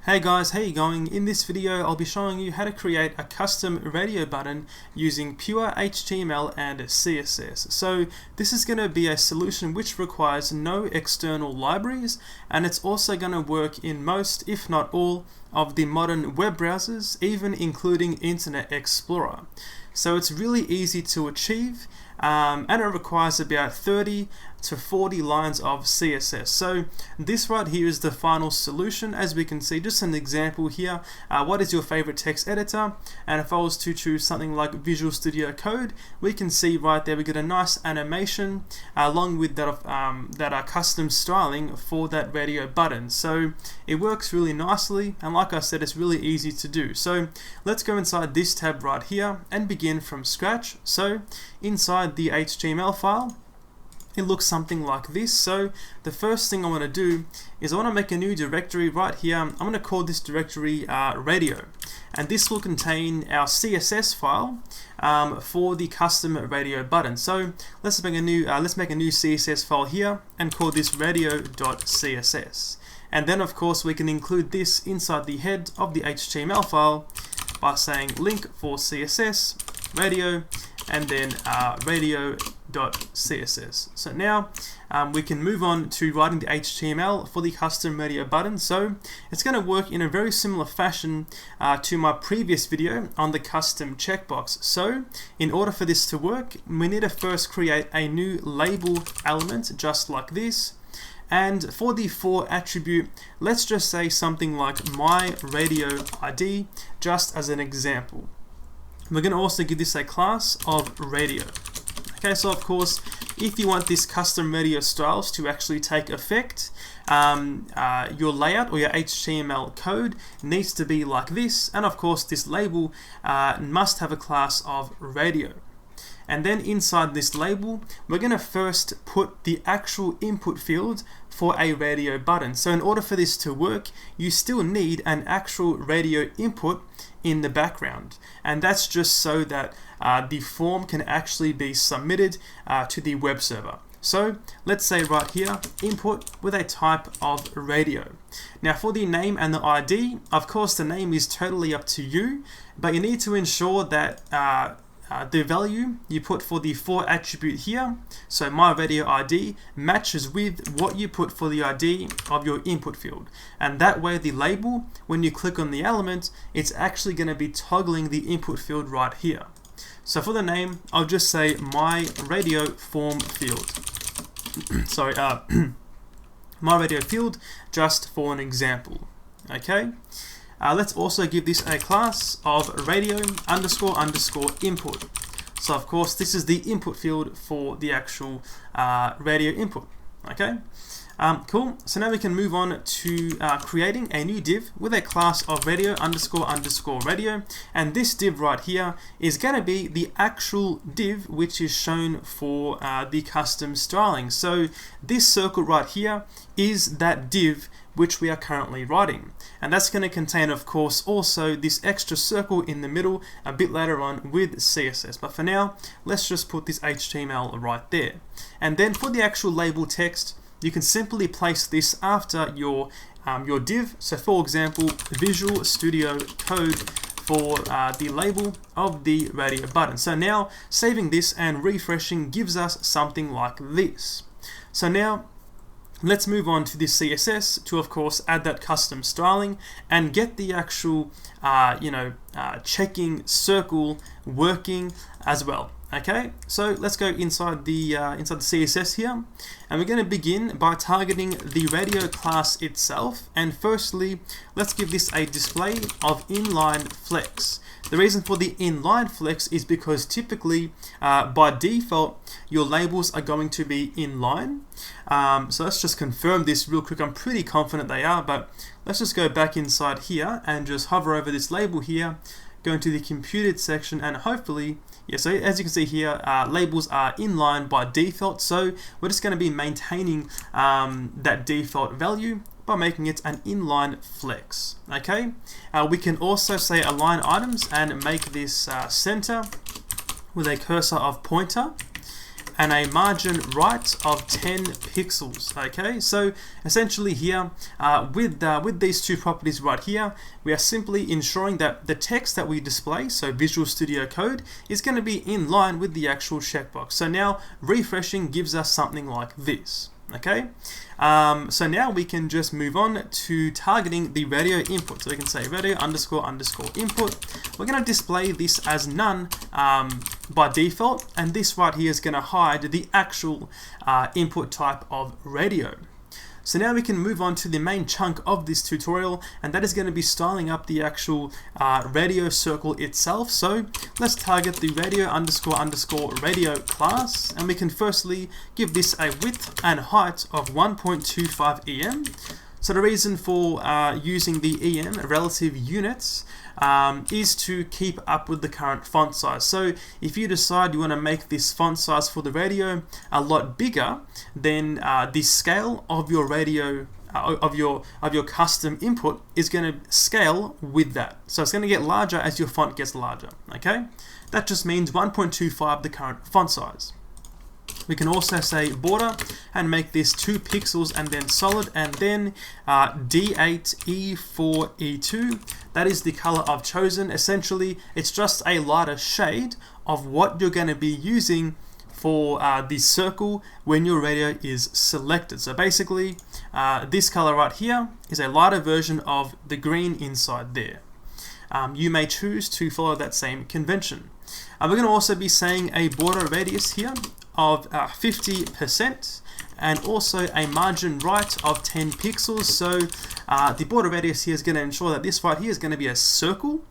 Hey guys, how you going? In this video I'll be showing you how to create a custom radio button using pure HTML and CSS. So this is going to be a solution which requires no external libraries, and it's also going to work in most, if not all, of the modern web browsers, even including Internet Explorer. So it's really easy to achieve, and it requires about 30 to 40 lines of CSS. So this right here is the final solution. As we can see, just an example here, what is your favorite text editor? And if I was to choose something like Visual Studio Code, we can see right there we get a nice animation along with that custom styling for that radio button. So it works really nicely, and like I said, it's really easy to do. So let's go inside this tab right here and begin from scratch. So inside the HTML file, it looks something like this. So the first thing I want to do is I want to make a new directory right here. I'm going to call this directory radio, and this will contain our CSS file for the custom radio button. So let's make a new CSS file here and call this radio.css. And then of course we can include this inside the head of the HTML file by saying link for CSS radio and then radio.css. So now we can move on to writing the HTML for the custom radio button. So it's going to work in a very similar fashion to my previous video on the custom checkbox. So in order for this to work, we need to first create a new label element just like this. And for the for attribute, let's just say something like my radio ID, just as an example. We're going to also give this a class of radio. Okay, so of course, if you want this custom radio styles to actually take effect, your layout or your HTML code needs to be like this, and of course this label must have a class of radio. And then inside this label, we're going to first put the actual input field for a radio button. So in order for this to work, you still need an actual radio input in the background, and that's just so that the form can actually be submitted to the web server. So let's say right here, input with a type of radio. Now for the name and the ID, of course the name is totally up to you, but you need to ensure that the value you put for the for attribute here, so my radio ID, matches with what you put for the ID of your input field. And that way the label, when you click on the element, it's actually going to be toggling the input field right here. So for the name, I'll just say my radio form field. Sorry, my radio field, just for an example. Okay. Let's also give this a class of radio __ input. So of course this is the input field for the actual radio input. Okay, cool. So now we can move on to creating a new div with a class of radio __ radio, and this div right here is going to be the actual div which is shown for the custom styling. So this circle right here is that div which we are currently writing, and that's going to contain of course also this extra circle in the middle a bit later on with CSS, but for now let's just put this HTML right there. And then for the actual label text, you can simply place this after your div. So for example, Visual Studio Code for the label of the radio button. So now saving this and refreshing gives us something like this. So now let's move on to the CSS to of course add that custom styling and get the actual checking circle working as well. Okay, so let's go inside the CSS here, and we're going to begin by targeting the radio class itself. And firstly, let's give this a display of inline flex. The reason for the inline flex is because typically by default your labels are going to be inline. So let's just confirm this real quick. I'm pretty confident they are, but let's just go back inside here and just hover over this label here, go into the computed section, and hopefully, yeah, so as you can see here, labels are inline by default, so we're just going to be maintaining that default value by making it an inline flex. Okay, we can also say align items and make this center with a cursor of pointer. and a margin right of 10 pixels. Okay, so essentially here with these two properties right here, we are simply ensuring that the text that we display, so Visual Studio Code, is going to be in line with the actual checkbox. So now refreshing gives us something like this. Okay, so now we can just move on to targeting the radio input. So we can say radio underscore underscore input. We're going to display this as none by default, and this right here is going to hide the actual input type of radio. So now we can move on to the main chunk of this tutorial, and that is going to be styling up the actual radio circle itself. So let's target the radio underscore underscore radio class, and we can firstly give this a width and height of 1.25 EM. So the reason for using the EM relative units is to keep up with the current font size. So if you decide you want to make this font size for the radio a lot bigger, then the scale of your radio of your custom input is going to scale with that. So it's going to get larger as your font gets larger. Okay, that just means 1.25 the current font size. We can also say border and make this 2 pixels and then solid, and then D8, E4, E2. That is the color I've chosen. Essentially, it's just a lighter shade of what you're going to be using for the circle when your radio is selected. So basically, this color right here is a lighter version of the green inside there. You may choose to follow that same convention. We're going to also be saying a border radius here of 50% and also a margin right of 10 pixels. So the border radius here is going to ensure that this right here is going to be a circle,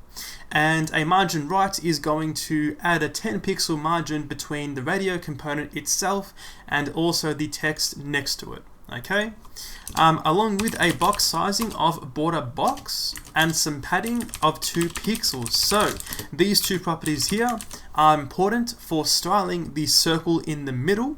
and a margin right is going to add a 10 pixel margin between the radio component itself and also the text next to it. Okay, along with a box sizing of border box and some padding of 2 pixels. So these two properties here are important for styling the circle in the middle.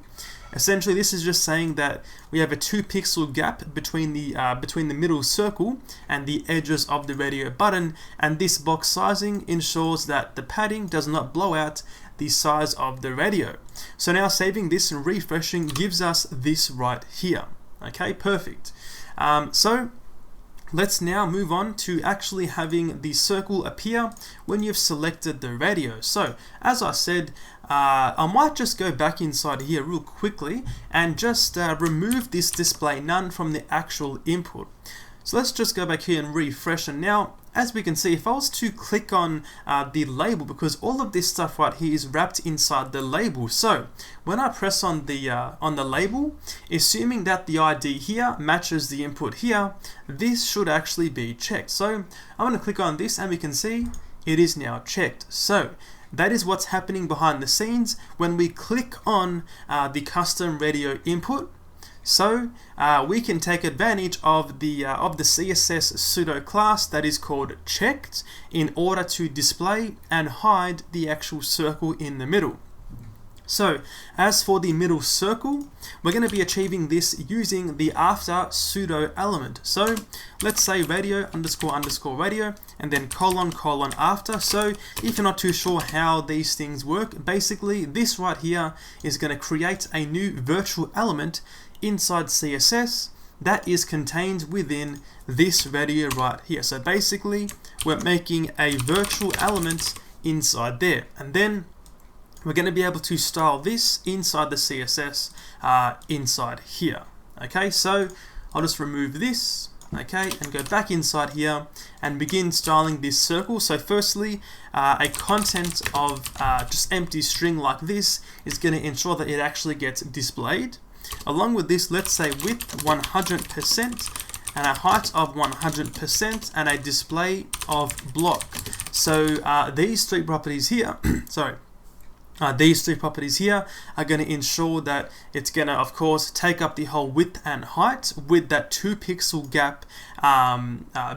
Essentially, this is just saying that we have a 2 pixel gap between the middle circle and the edges of the radio button, and this box sizing ensures that the padding does not blow out the size of the radio. So now saving this and refreshing gives us this right here. Okay, perfect. So let's now move on to actually having the circle appear when you've selected the radio. So as I said, I might just go back inside here real quickly and just remove this display none from the actual input. So let's just go back here and refresh, and now as we can see, if I was to click on the label, because all of this stuff right here is wrapped inside the label, so when I press on the label, assuming that the ID here matches the input here, this should actually be checked. So I'm going to click on this and we can see it is now checked. So that is what's happening behind the scenes when we click on the custom radio input. So we can take advantage of the CSS pseudo class that is called checked in order to display and hide the actual circle in the middle. So as for the middle circle, we're going to be achieving this using the after pseudo element. So let's say radio underscore underscore radio and then colon colon after. So if you're not too sure how these things work, basically this right here is going to create a new virtual element inside CSS that is contained within this radio right here. So basically we're making a virtual element inside there, and then we're going to be able to style this inside the CSS inside here. Okay, so I'll just remove this, okay, and go back inside here and begin styling this circle. So firstly, a content of just empty string like this is going to ensure that it actually gets displayed. Along with this, let's say width 100% and a height of 100% and a display of block. So these three properties here, these three properties here are going to ensure that it's going to, of course, take up the whole width and height with that 2 pixel gap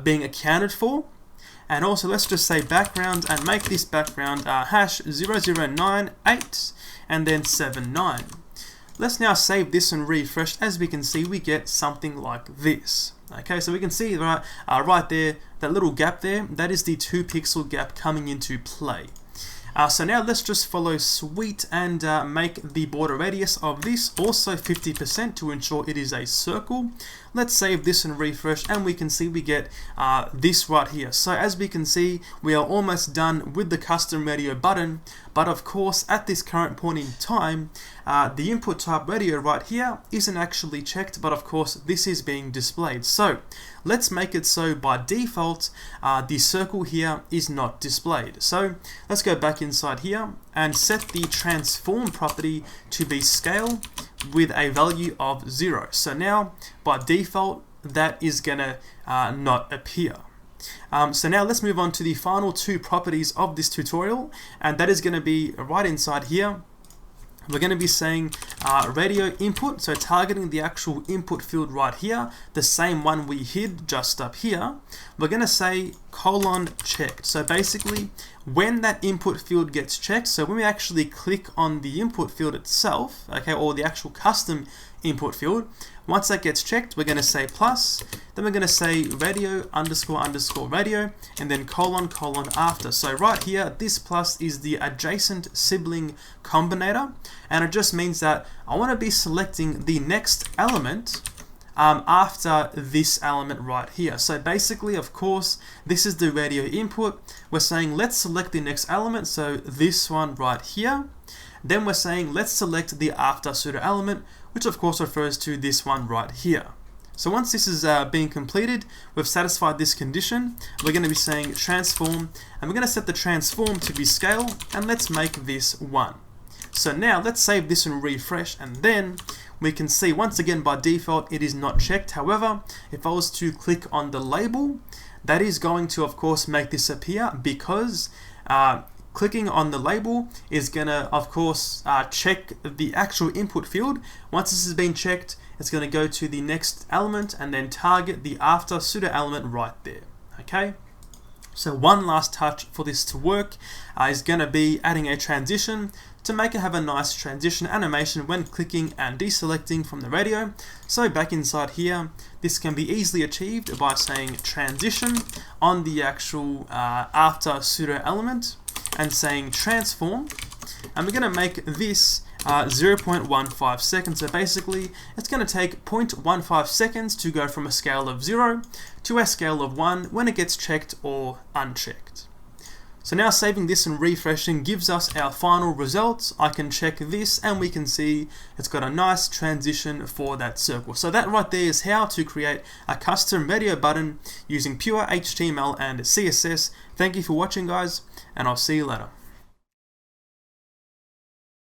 being accounted for. And also, let's just say background and make this background hash 0098 and then 79. Let's now save this and refresh. As we can see, we get something like this. Okay, so we can see right there, that little gap there, that is the 2 pixel gap coming into play. So now let's just follow suite and make the border radius of this also 50% to ensure it is a circle. Let's save this and refresh, and we can see we get this right here. So as we can see, we are almost done with the custom radio button, but of course at this current point in time, the input type radio right here isn't actually checked, but of course this is being displayed. So let's make it so by default the circle here is not displayed. So let's go back inside here and set the transform property to be scale with a value of 0. So now by default that is gonna not appear. So now let's move on to the final two properties of this tutorial, and that is going to be right inside here. We're going to be saying radio input, so targeting the actual input field right here, the same one we hid just up here. We're going to say colon checked. So basically, when that input field gets checked, so when we actually click on the input field itself, okay, or the actual custom input field, once that gets checked, we're going to say plus, then we're going to say radio underscore underscore radio, and then colon colon after. So right here, this plus is the adjacent sibling combinator, and it just means that I want to be selecting the next element after this element right here. So basically, of course, this is the radio input. We're saying let's select the next element, so this one right here. Then we're saying let's select the after pseudo element, which of course refers to this one right here. So once this is being completed, we've satisfied this condition, we're going to be saying transform, and we're going to set the transform to be scale, and let's make this 1. So now let's save this and refresh, and then we can see once again by default it is not checked. However, if I was to click on the label, that is going to of course make this appear, because clicking on the label is going to of course check the actual input field. Once this has been checked, it's going to go to the next element and then target the after pseudo element right there. Okay, so one last touch for this to work is going to be adding a transition to make it have a nice transition animation when clicking and deselecting from the radio. So back inside here, this can be easily achieved by saying transition on the actual after pseudo element and saying transform, and we're going to make this 0.15 seconds. So basically it's going to take 0.15 seconds to go from a scale of 0 to a scale of 1 when it gets checked or unchecked. So now saving this and refreshing gives us our final results. I can check this and we can see it's got a nice transition for that circle. So that right there is how to create a custom radio button using pure HTML and CSS. Thank you for watching, guys, and I'll see you later.